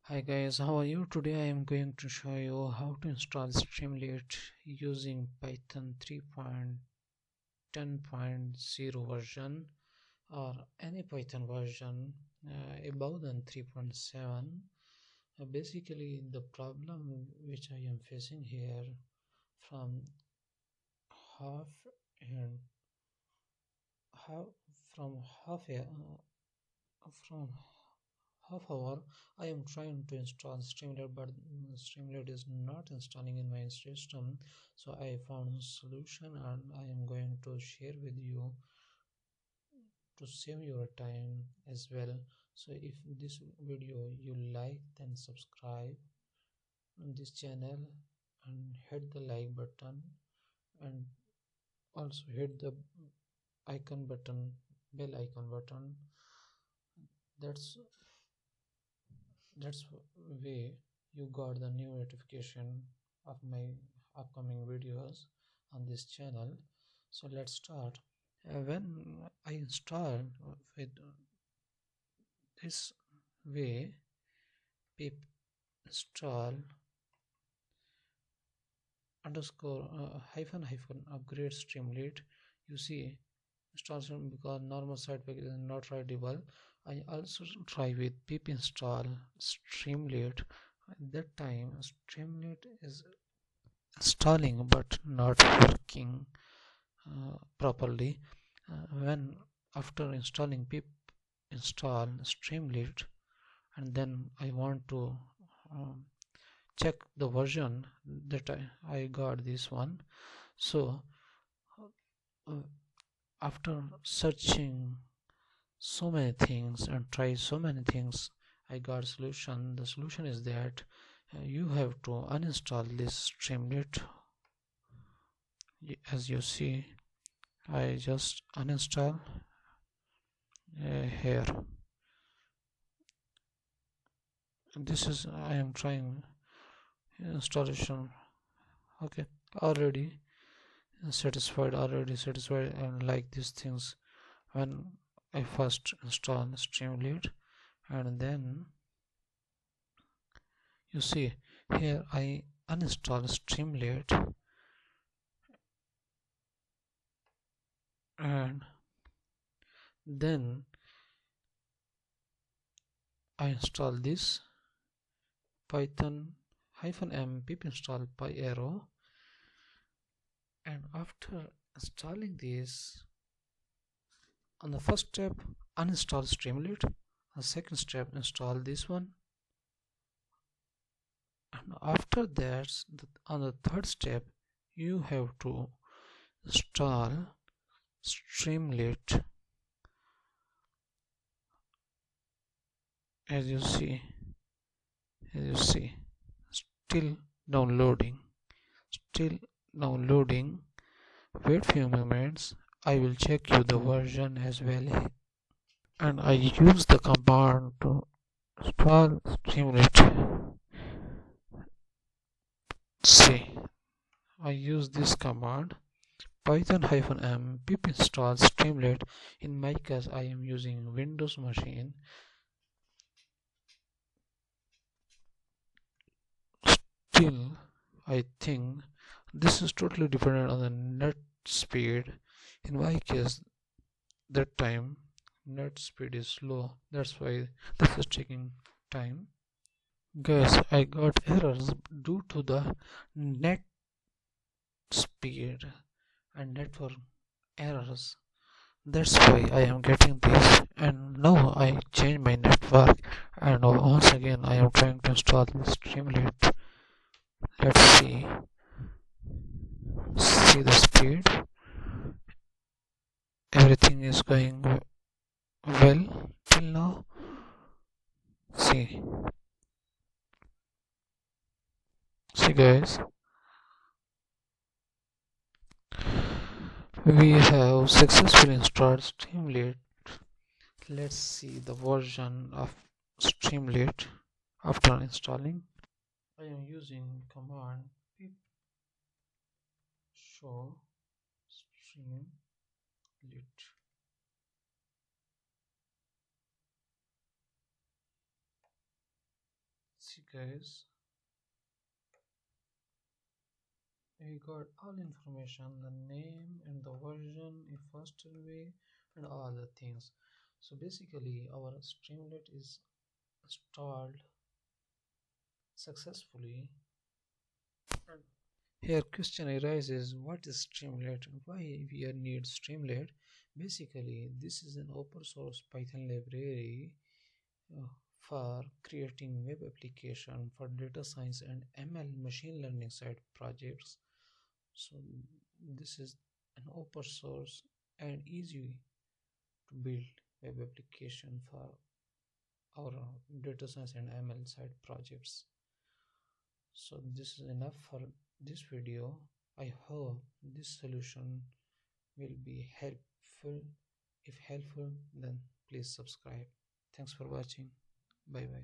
Hi guys, how are you? Today I am going to show you how to install Streamlit using Python 3.10.0 version or any Python version above than 3.7. Basically, the problem which I am facing here from half and half from half a from half hour I am trying to install Streamlit, but Streamlit is not installing in my system. So I found a solution and I am going to share with you to save your time as well. So if this video you like, then subscribe on this channel and hit the like button, and also hit the icon button, bell icon button. That's that's way you got the new notification of my upcoming videos on this channel. So let's start. When I install with this way, pip install underscore hyphen upgrade Streamlit, you see installation because normal site package is not writable. I also try with pip install Streamlit. At that time Streamlit is installing but not working properly. When after installing pip install Streamlit, and then I want to um, check the version that I got this one. So uh, after searching so many things and try so many things, I got solution. The solution is that you have to uninstall this Streamlit. As you see, I just uninstall here. This is I am trying installation. Okay, already satisfied and like these things when I first install Streamlit. And then you see here I uninstall Streamlit, and then I install this Python -m pip install pyarrow. And after installing this, on the first step uninstall Streamlit, on the second step install this one, and after that on the third step you have to install Streamlit. As you see still downloading still downloading. Wait few moments, I will check you the version as well. And I use the command to install Streamlit. See, I use this command python -m pip install Streamlit. In my case I am using Windows machine. Still I think this is totally dependent on the net speed. In my case that time net speed is slow, that's why this is taking time. Guys, I got errors due to the net speed and network errors. That's why I am getting this, and now I change my network, and once again I am trying to install this Streamlit. Let's see the speed. Everything is going well till now. See guys, we have successfully installed Streamlit. Let's see the version of Streamlit after installing. I am using command pip show Streamlit. See guys, we got all information, the name and the version, a faster way, and all the things. So basically our Streamlit is installed successfully. And here question arises, what is Streamlit? Why we need Streamlit? Basically this is an open source Python library uh, for creating web application for data science and ML machine learning side projects. So this is an open source and easy to build web application for our data science and ML side projects. So this is enough for this video. I hope this solution will be helpful. If helpful, then please subscribe. Thanks for watching. Bye bye.